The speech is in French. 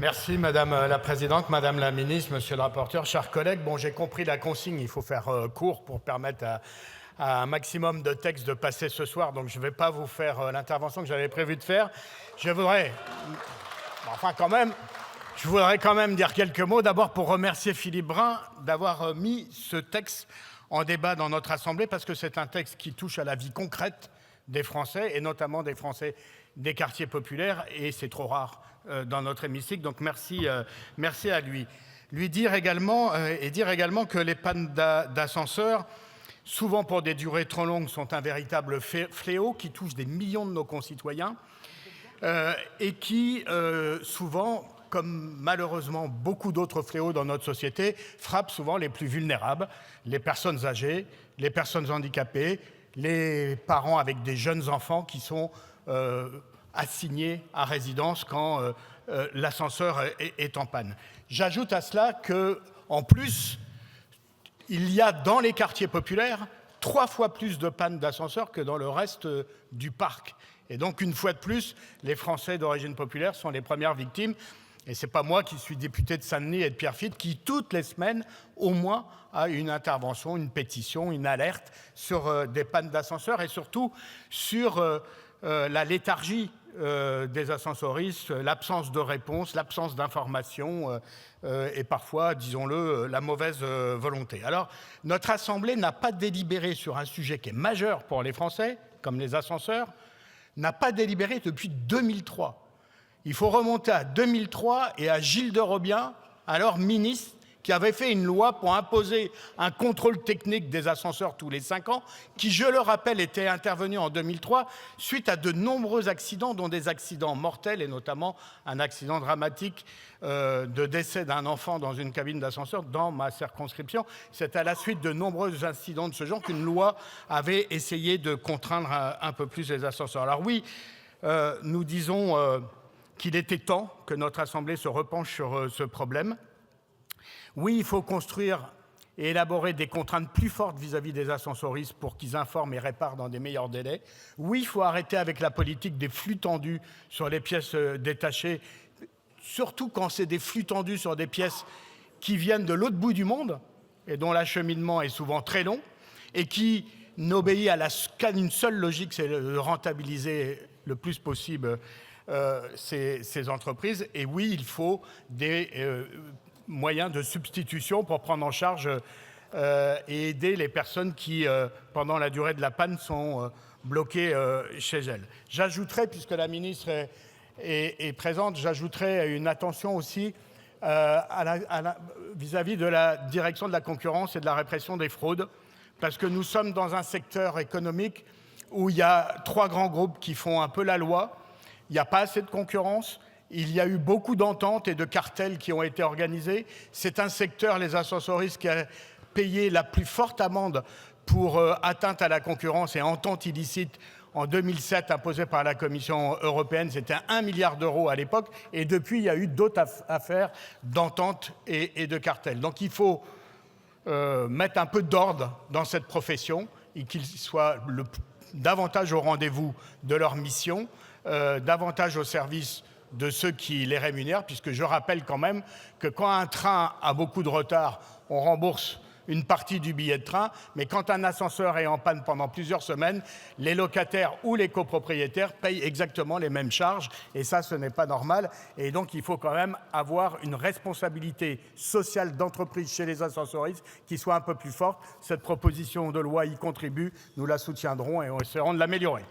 Merci Madame la Présidente, Madame la Ministre, Monsieur le rapporteur, chers collègues. Bon, j'ai compris la consigne, il faut faire court pour permettre à un maximum de textes de passer ce soir, donc je ne vais pas vous faire l'intervention que j'avais prévu de faire. Je voudrais quand même dire quelques mots, d'abord pour remercier Philippe Brun d'avoir mis ce texte en débat dans notre Assemblée, parce que c'est un texte qui touche à la vie concrète des Français, et notamment des Français des quartiers populaires, et c'est trop rare dans notre hémicycle, donc merci à lui. Dire également que les pannes d'ascenseurs, souvent pour des durées trop longues, sont un véritable fléau qui touche des millions de nos concitoyens et qui, souvent, comme malheureusement beaucoup d'autres fléaux dans notre société, frappent souvent les plus vulnérables, les personnes âgées, les personnes handicapées, les parents avec des jeunes enfants qui sont assignés à résidence quand l'ascenseur est en panne. J'ajoute à cela qu'en plus, il y a dans les quartiers populaires 3 fois plus de pannes d'ascenseurs que dans le reste du parc. Et donc, une fois de plus, les Français d'origine populaire sont les premières victimes. Et ce n'est pas moi qui suis député de Saint-Denis et de Pierrefitte qui, toutes les semaines, au moins, a une intervention, une pétition, une alerte sur des pannes d'ascenseurs et surtout sur la léthargie des ascensoristes, l'absence de réponse, l'absence d'information et parfois, disons-le, la mauvaise volonté. Alors, notre Assemblée n'a pas délibéré sur un sujet qui est majeur pour les Français, comme les ascenseurs, n'a pas délibéré depuis 2003. Il faut remonter à 2003 et à Gilles de Robien, alors ministre, qui avait fait une loi pour imposer un contrôle technique des ascenseurs tous les 5 ans, qui, je le rappelle, était intervenu en 2003 suite à de nombreux accidents, dont des accidents mortels, et notamment un accident dramatique de décès d'un enfant dans une cabine d'ascenseur dans ma circonscription. C'est à la suite de nombreux incidents de ce genre qu'une loi avait essayé de contraindre un peu plus les ascenseurs. Alors oui, nous disons qu'il était temps que notre Assemblée se repenche sur ce problème. Oui, il faut construire et élaborer des contraintes plus fortes vis-à-vis des ascensoristes pour qu'ils informent et réparent dans des meilleurs délais. Oui, il faut arrêter avec la politique des flux tendus sur les pièces détachées, surtout quand c'est des flux tendus sur des pièces qui viennent de l'autre bout du monde et dont l'acheminement est souvent très long et qui n'obéit qu'à une seule logique, c'est de rentabiliser le plus possible ces entreprises. Et oui, il faut des moyens de substitution pour prendre en charge et aider les personnes qui, pendant la durée de la panne, sont bloquées chez elles. J'ajouterai, puisque la ministre est présente, j'ajouterai une attention aussi vis-à-vis de la direction de la concurrence et de la répression des fraudes, parce que nous sommes dans un secteur économique où il y a 3 grands groupes qui font un peu la loi, il n'y a pas assez de concurrence. Il y a eu beaucoup d'ententes et de cartels qui ont été organisés. C'est un secteur, les ascensoristes, qui a payé la plus forte amende pour atteinte à la concurrence et entente illicite en 2007 imposée par la Commission européenne. C'était 1 milliard d'euros à l'époque. Et depuis, il y a eu d'autres affaires d'entente et de cartels. Donc il faut mettre un peu d'ordre dans cette profession et qu'ils soient davantage au rendez-vous de leur mission, davantage au service de ceux qui les rémunèrent, puisque je rappelle quand même que quand un train a beaucoup de retard, on rembourse une partie du billet de train, mais quand un ascenseur est en panne pendant plusieurs semaines, les locataires ou les copropriétaires payent exactement les mêmes charges, et ça, ce n'est pas normal. Et donc, il faut quand même avoir une responsabilité sociale d'entreprise chez les ascensoristes qui soit un peu plus forte. Cette proposition de loi y contribue, nous la soutiendrons et on essaierons de l'améliorer.